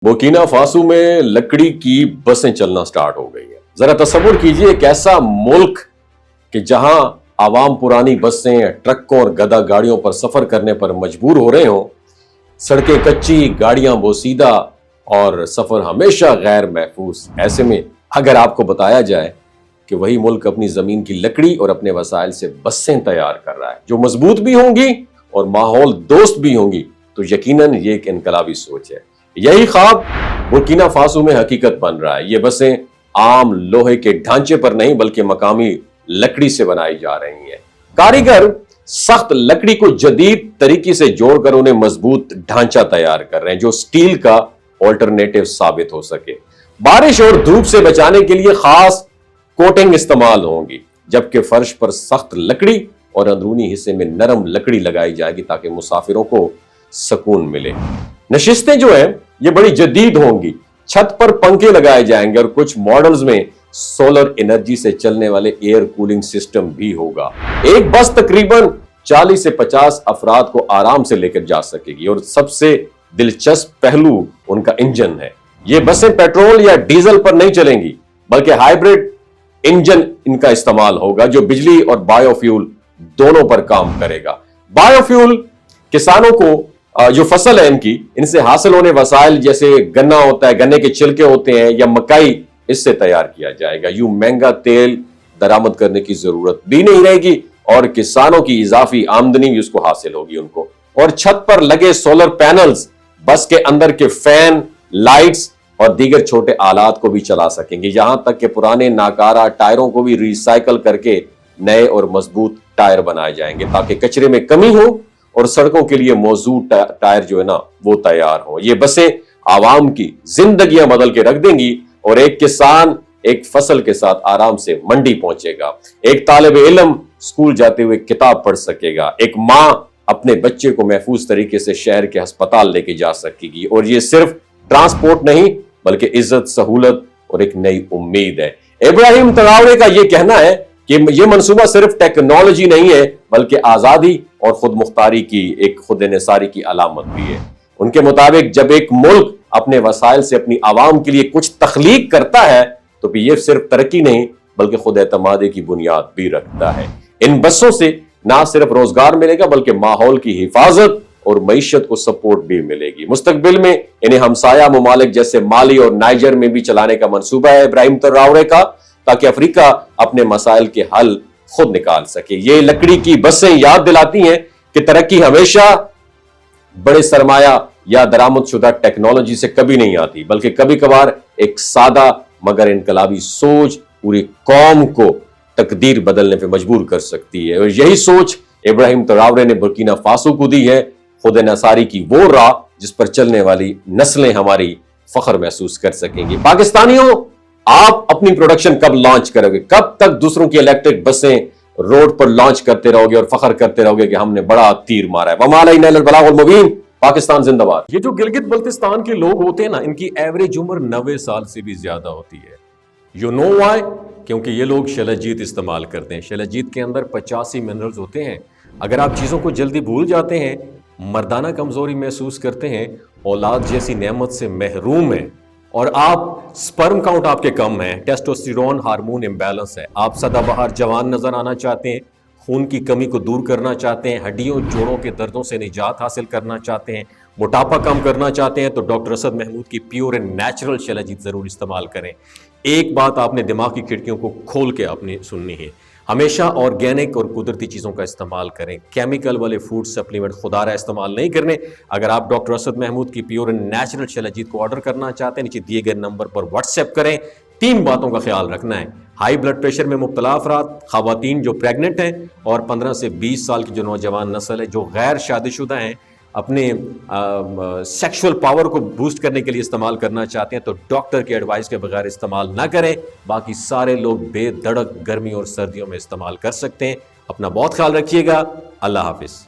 Burkina Faso में लकड़ी की बसें चलना स्टार्ट हो गई हैं। जरा तसव्वुर कीजिए एक ऐसा मुल्क कि जहां आवाम पुरानी बसें, ट्रकों और गदा गाड़ियों पर सफर करने पर मजबूर हो रहे हों। सड़कें कच्ची, गाड़ियां बोसीदा और सफर हमेशा गैर महफूज। ऐसे में अगर आपको बताया जाए कि वही मुल्क अपनी जमीन की लकड़ी और अपने वसाइल से बसें तैयार कर रहा है जो मजबूत भी होंगी और माहौल दोस्त भी होंगी, तो यकीनन ये एक इनकलाबी सोच है। यही ख्वाब बुर्किना फासो में हकीकत बन रहा है। ये बसें आम लोहे के ढांचे पर नहीं बल्कि मकामी लकड़ी से बनाई जा रही हैं। कारीगर सख्त लकड़ी को जदीद तरीके से जोड़कर उन्हें मजबूत ढांचा तैयार कर रहे हैं जो स्टील का ऑल्टरनेटिव साबित हो सके। बारिश और धूप से बचाने के लिए खास कोटिंग इस्तेमाल होंगी, जबकि फर्श पर सख्त लकड़ी और अंदरूनी हिस्से में नरम लकड़ी लगाई जाएगी ताकि मुसाफिरों को सुकून मिले। नशिस्तें जो है ये बड़ी जदीद होंगी, छत पर पंखे लगाए जाएंगे और कुछ मॉडल्स में सोलर एनर्जी से चलने वाले एयर कूलिंग सिस्टम भी होगा। एक बस तकरीबन 40 से 50 अफराद को आराम से लेकर जा सकेगी और सबसे दिलचस्प पहलू उनका इंजन है। ये बसें पेट्रोल या डीजल पर नहीं चलेंगी बल्कि हाइब्रिड इंजन इनका इस्तेमाल होगा जो बिजली और बायोफ्यूल दोनों पर काम करेगा। बायोफ्यूल किसानों को जो फसल है इनसे हासिल होने वसाइल जैसे गन्ना होता है, गन्ने के छिलके होते हैं या मकई, इससे तैयार किया जाएगा। यूं महंगा तेल दरामद करने की जरूरत भी नहीं रहेगी और किसानों की इजाफी आमदनी भी उसको हासिल होगी उनको। और छत पर लगे सोलर पैनल्स बस के अंदर के फैन, लाइट्स और दीगर छोटे आलात को भी चला सकेंगे। यहां तक कि पुराने नाकारा टायरों को भी रिसाइकल करके नए और मजबूत टायर बनाए जाएंगे ताकि कचरे में कमी हो और सड़कों के लिए मौजूद टायर जो है ना वो तैयार हो। ये बसें आवाम की जिंदगियां बदल के रख देंगी और एक किसान एक फसल के साथ आराम से मंडी पहुंचेगा। एक तालिब इल्म स्कूल जाते हुए किताब पढ़ सकेगा। एक मां अपने बच्चे को महफूज तरीके से शहर के अस्पताल लेके जा सकेगी। और ये सिर्फ ट्रांसपोर्ट नहीं बल्कि इज्जत, सहूलत और एक नई उम्मीद है। इब्राहिम ट्राओरे का यह कहना है कि यह मंसूबा सिर्फ टेक्नोलॉजी नहीं है बल्कि आजादी और खुद मुख्तारी की, एक खुद निसारी की अलामत भी है। उनके मुताबिक जब एक मुल्क अपने वसाइल से अपनी आवाम के लिए कुछ तख्लीक करता है तो भी ये सिर्फ तरक्की नहीं बल्कि खुद एतमादी की बुनियाद भी रखता है। इन बसों से ना सिर्फ रोजगार मिलेगा बल्कि माहौल की हिफाजत और मईशत को सपोर्ट भी मिलेगी। मुस्तकबिल में इन्हें हमसाया ममालिक जैसे माली और नाइजर में भी चलाने का मंसूबा है इब्राहिम ट्राओरे का, ताकि अफ्रीका अपने मसाइल के हल खुद निकाल सके। ये लकड़ी की बसें याद दिलाती हैं कि तरक्की हमेशा बड़े सरमाया या दरामदशुदा टेक्नोलॉजी से कभी नहीं आती बल्कि कभी कभार एक सादा मगर इनकलाबी सोच पूरी कौम को तकदीर बदलने पे मजबूर कर सकती है। और यही सोच इब्राहिम ट्राओरे ने बुर्किना फासो को दी है, खुद नसारी की वो राह जिस पर चलने वाली नस्लें हमारी फख्र महसूस कर सकेंगी। पाकिस्तानियों, आप अपनी प्रोडक्शन कब लॉन्च करोगे? कब तक दूसरों की इलेक्ट्रिक बसें रोड पर लॉन्च करते रहोगे और फख्र करते रहोगे कि हमने बड़ा तीर मारा है? वमालैना पाकिस्तान जिंदाबाद। ये जो गिलगित बल्तिस्तान के लोग होते हैं ना, इनकी एवरेज उम्र 90 साल से भी ज्यादा होती है। You know why? क्योंकि ये लोग शलजीत इस्तेमाल करते हैं। शलजीत के अंदर 85 मिनरल्स होते हैं। अगर आप चीज़ों को जल्दी भूल जाते हैं, मर्दाना कमजोरी महसूस करते हैं, औलाद जैसी नेमत से महरूम हैं और आप स्पर्म काउंट आपके कम है, टेस्टोस्टेरोन हार्मोन इम्बैलेंस है, आप सदाबहार जवान नजर आना चाहते हैं, खून की कमी को दूर करना चाहते हैं, हड्डियों जोड़ों के दर्दों से निजात हासिल करना चाहते हैं, मोटापा कम करना चाहते हैं, तो डॉक्टर असद महमूद की प्योर एंड नेचुरल शलजीत जरूर इस्तेमाल करें। एक बात आपने दिमाग की खिड़कियों को खोल के आपने सुननी है, हमेशा ऑर्गेनिक और कुदरती चीज़ों का इस्तेमाल करें। केमिकल वाले फूड सप्लीमेंट खुदारा इस्तेमाल नहीं करने। अगर आप डॉक्टर असद महमूद की प्योर एंड नेचुरल शलजीत को ऑर्डर करना चाहते हैं, नीचे दिए गए नंबर पर व्हाट्सएप करें। 3 बातों का ख्याल रखना है: हाई ब्लड प्रेशर में मुब्तला अफराद, खवातीन जो प्रेग्नेंट हैं और 15 से 20 साल की जो नौजवान नस्ल है जो गैर शादीशुदा हैं, अपने सेक्सुअल पावर को बूस्ट करने के लिए इस्तेमाल करना चाहते हैं तो डॉक्टर की एडवाइस के बगैर इस्तेमाल ना करें। बाकी सारे लोग बेधड़क गर्मी और सर्दियों में इस्तेमाल कर सकते हैं। अपना बहुत ख्याल रखिएगा। अल्लाह हाफिज।